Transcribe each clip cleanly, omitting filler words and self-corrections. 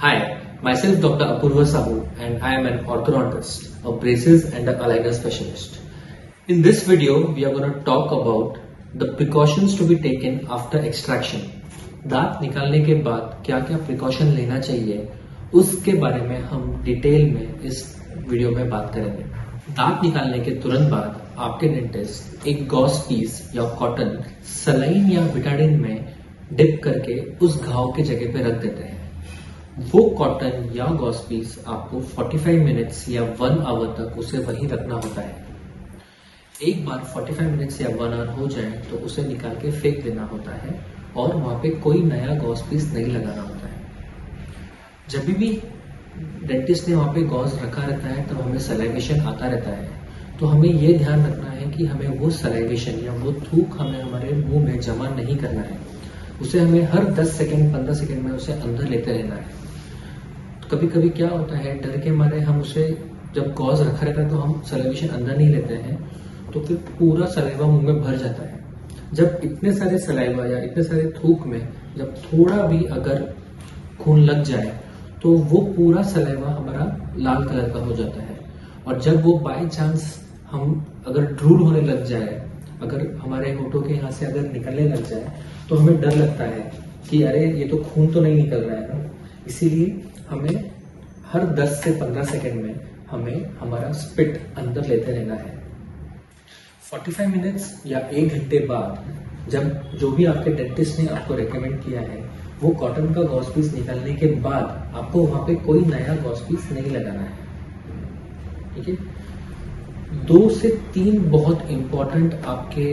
Hi, myself Dr. Apurva Sahu and I am an orthodontist, a braces and a aligner specialist. In this video, we are going to talk about the precautions to be taken after extraction. दांत निकालने के बाद क्या क्या precaution लेना चाहिए उसके बारे में हम डिटेल में इस वीडियो में बात करेंगे। दांत निकालने के तुरंत बाद आपके डेंटिस्ट एक गॉस पीस या कॉटन सलाइन या विटाडिन में डिप करके उस घाव के जगह पे रख देते हैं। वो कॉटन या गॉस पीस आपको 45 मिनट्स या 1 आवर तक उसे वहीं रखना होता है। एक बार 45 मिनट्स या 1 आवर हो जाए तो उसे निकाल के फेंक देना होता है और वहाँ पे कोई नया गॉस पीस नहीं लगाना होता है। जब भी डेंटिस्ट ने वहाँ पे गॉस रखा रहता है तो हमें सलाइवेशन आता रहता है, तो हमें ये ध्यान रखना है कि हमें वो सलाइवेशन या वो थूक हमें हमारे मुंह में जमा नहीं करना है। उसे हमें हर 10 सेकेंड 15 सेकेंड में उसे अंदर लेते रहना है। कभी कभी क्या होता है, डर के मारे हम उसे जब गॉज रखा रहता है तो हम सलाइवेशन अंदर नहीं लेते हैं, तो फिर पूरा सलाइवा मुंह में भर जाता है। जब इतने सारे सलाइवा या इतने सारे थूक में जब थोड़ा भी अगर खून लग जाए तो वो पूरा सलाइवा हमारा लाल कलर का हो जाता है। और जब वो बाय चांस हम अगर ड्रूल होने लग जाए, अगर हमारे होठों के यहाँ से अगर निकलने लग जाए तो हमें डर लगता है कि अरे ये तो खून तो नहीं निकल रहा है ना। इसीलिए हमें हर 10 से 15 सेकेंड में हमें हमारा स्पिट अंदर लेते रहना है। 45 मिनट्स या 1 घंटे बाद जब जो भी आपके डेंटिस्ट ने आपको रेकमेंड किया है वो कॉटन का गॉस पीस निकालने के बाद आपको वहां पे कोई नया गॉस पीस नहीं लगाना है। ठीक है, 2 से 3 बहुत इंपॉर्टेंट आपके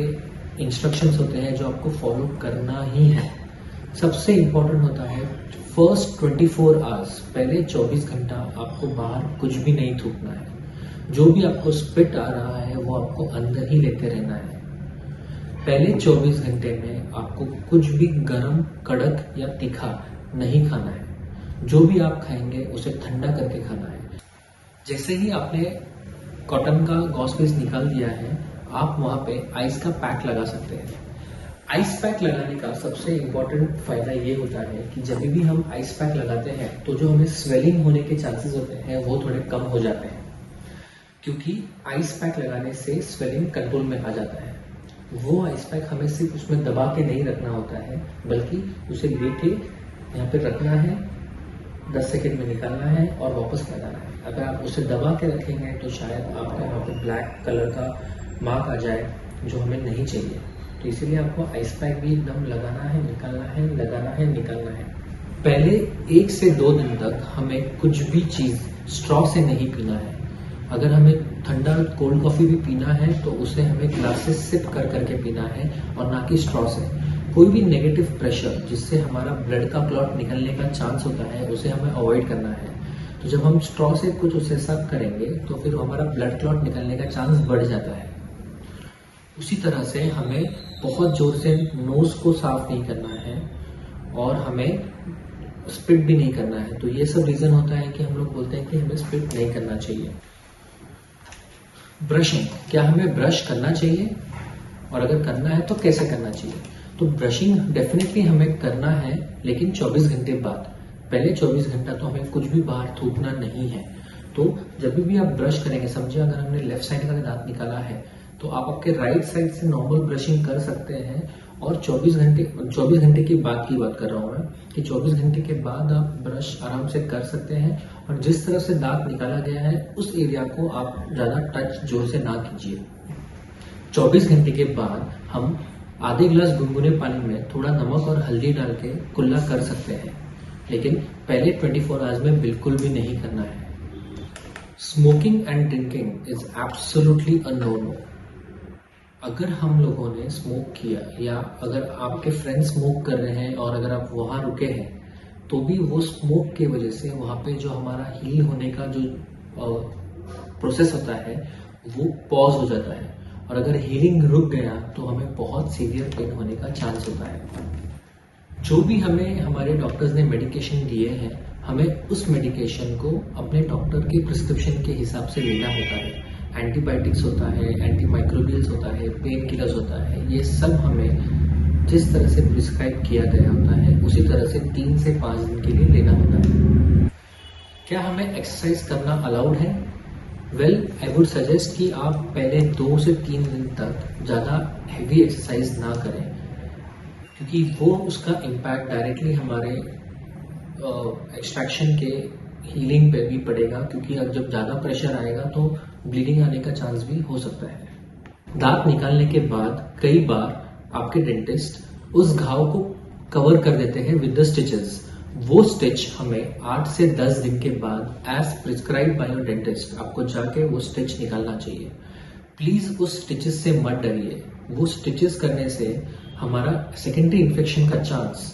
इंस्ट्रक्शंस होते हैं जो आपको फॉलो करना ही है। सबसे इंपॉर्टेंट होता है फर्स्ट 24 आवर्स, पहले 24 घंटा आपको बाहर कुछ भी नहीं थूकना है। जो भी आपको स्पिट आ रहा है वो आपको अंदर ही लेते रहना है। पहले 24 घंटे में आपको कुछ भी गर्म, कड़क या तीखा नहीं खाना है। जो भी आप खाएंगे उसे ठंडा करके खाना है। जैसे ही आपने कॉटन का गॉस पीस निकाल दिया है, आप वहां पे आइस का पैक लगा सकते हैं। आइस पैक लगाने का सबसे इम्पोर्टेंट फायदा ये होता है कि जब भी हम आइस पैक लगाते हैं तो जो हमें स्वेलिंग होने के चांसेस होते हैं वो थोड़े कम हो जाते हैं, क्योंकि आइस पैक लगाने से स्वेलिंग कंट्रोल में आ जाता है। वो आइस पैक हमें सिर्फ उसमें दबा के नहीं रखना होता है, बल्कि उसे लेके यहाँ पे रखना है, 10 सेकेंड में निकालना है और वापस लगाना है। अगर आप उसे दबा के रखेंगे तो शायद आपका यहाँ पे ब्लैक कलर का मार्क आ जाए जो हमें नहीं चाहिए। तो इसीलिए आपको आइस पैक भी एकदम लगाना है, निकालना है, लगाना है, निकालना है। पहले 1 से 2 दिन तक हमें कुछ भी चीज़ स्ट्रॉ से नहीं पीना है। अगर हमें ठंडा कोल्ड कॉफ़ी भी पीना है तो उसे हमें ग्लास से सिप कर करके पीना है और ना कि स्ट्रॉ से। कोई भी नेगेटिव प्रेशर जिससे हमारा ब्लड का क्लॉट निकलने का चांस होता है उसे हमें अवॉइड करना है। तो जब हम स्ट्रॉ से कुछ उसे सक करेंगे तो फिर हमारा ब्लड क्लॉट निकलने का चांस बढ़ जाता है। उसी तरह से हमें बहुत जोर से नोज को साफ नहीं करना है और हमें स्पिट भी नहीं करना है। तो ये सब रीजन होता है कि हम लोग बोलते हैं कि हमें स्पिट नहीं करना चाहिए। ब्रशिंग, क्या हमें ब्रश करना चाहिए और अगर करना है तो कैसे करना चाहिए? तो ब्रशिंग डेफिनेटली हमें करना है, लेकिन 24 घंटे बाद। पहले 24 घंटा तो हमें कुछ भी बाहर थूकना नहीं है। तो जब भी आप ब्रश करेंगे, समझिए अगर हमने लेफ्ट साइड का दांत निकाला है तो आप आपके राइट साइड से नॉर्मल ब्रशिंग कर सकते हैं। और 24 घंटे की बात कर रहा हूँ मैं कि 24 घंटे के बाद आप ब्रश आराम से कर सकते हैं। और जिस तरह से दांत निकाला गया है उस एरिया को आप ज़्यादा टच जोर से ना कीजिए। 24 घंटे के बाद हम आधे गिलास गुनगुने पानी में थोड़ा नमक और हल्दी डाल के कुल्ला कर सकते हैं, लेकिन पहले 24 आवर्स में बिल्कुल भी नहीं करना है। Smoking and drinking is absolutely a no no. अगर हम लोगों ने स्मोक किया या अगर आपके फ्रेंड्स स्मोक कर रहे हैं और अगर आप वहाँ रुके हैं तो भी वो स्मोक की वजह से वहाँ पे जो हमारा हील होने का जो प्रोसेस होता है वो पॉज हो जाता है। और अगर हीलिंग रुक गया तो हमें बहुत सीवियर पेन होने का चांस होता है। जो भी हमें हमारे डॉक्टर्स ने मेडिकेशन दिए हैं, हमें उस मेडिकेशन को अपने डॉक्टर के प्रिस्क्रिप्शन के हिसाब से लेना होता है। एंटीबायोटिक्स होता है, एंटी माइक्रोबियल्स होता है, पेन किलर्स होता है, ये सब हमें जिस तरह से प्रिस्क्राइब किया गया होता है उसी तरह से 3 से 5 दिन के लिए लेना होता है। क्या हमें एक्सरसाइज करना अलाउड है? वेल, आई वुड सजेस्ट कि आप पहले 2 से 3 दिन तक ज़्यादा हैवी एक्सरसाइज ना करें, क्योंकि वो उसका इम्पैक्ट डायरेक्टली हमारे एक्सट्रैक्शन के हीलिंग पे भी पड़ेगा, क्योंकि अब जब ज़्यादा प्रेशर आएगा तो ब्लीडिंग आने का चांस भी हो सकता है। दांत निकालने के बाद कई बार आपके डेंटिस्ट उस घाव को कवर कर देते हैं विद द स्टिचेस। वो स्टिच हमें 8 से 10 दिन के बाद as prescribe by your dentist आपको जाके वो स्टिच निकालना चाहिए। प्लीज उस स्टिचेस से मत डरिए। वो स्टिचेस करने से हमारा सेकेंडरी इन्फेक्शन का चांस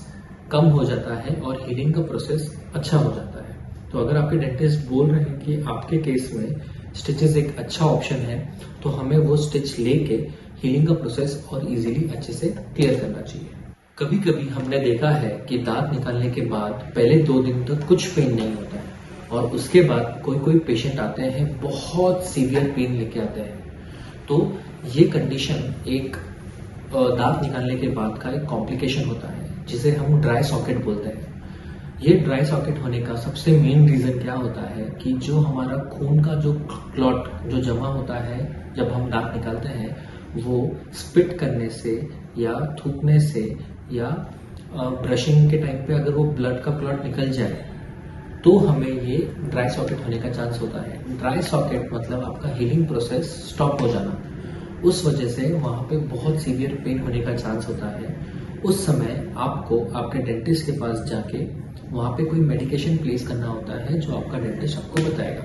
कम हो जाता है और हीलिंग का प्रोसेस अच्छा हो जाता है। तो अगर आपके डेंटिस्ट बोल रहे हैं कि आपके केस में स्टिचेस एक अच्छा ऑप्शन है, तो हमें वो स्टिच लेके हीलिंग का प्रोसेस और इजीली अच्छे से क्लियर करना चाहिए। कभी कभी हमने देखा है कि दांत निकालने के बाद पहले 2 दिन तक कुछ पेन नहीं होता है, और उसके बाद कोई पेशेंट आते हैं बहुत सीवियर पेन लेके आते हैं। तो ये कंडीशन एक दांत निकालने के बाद का एक कॉम्प्लिकेशन होता है, जिसे हम ड्राई सॉकेट बोलते हैं। ये ड्राई सॉकेट होने का सबसे मेन रीजन क्या होता है कि जो हमारा खून का जो क्लॉट जो जमा होता है जब हम दांत निकालते हैं, वो स्पिट करने से या थूकने से या ब्रशिंग के टाइम पे अगर वो ब्लड का क्लॉट निकल जाए तो हमें ये ड्राई सॉकेट होने का चांस होता है। ड्राई सॉकेट मतलब आपका हीलिंग प्रोसेस स्टॉप हो जाना। उस वजह से वहाँ पे बहुत सीवियर पेन होने का चांस होता है। उस समय आपको आपके डेंटिस्ट के पास जाके वहाँ पे कोई मेडिकेशन प्लेस करना होता है, जो आपका डेंटिस्ट आपको बताएगा।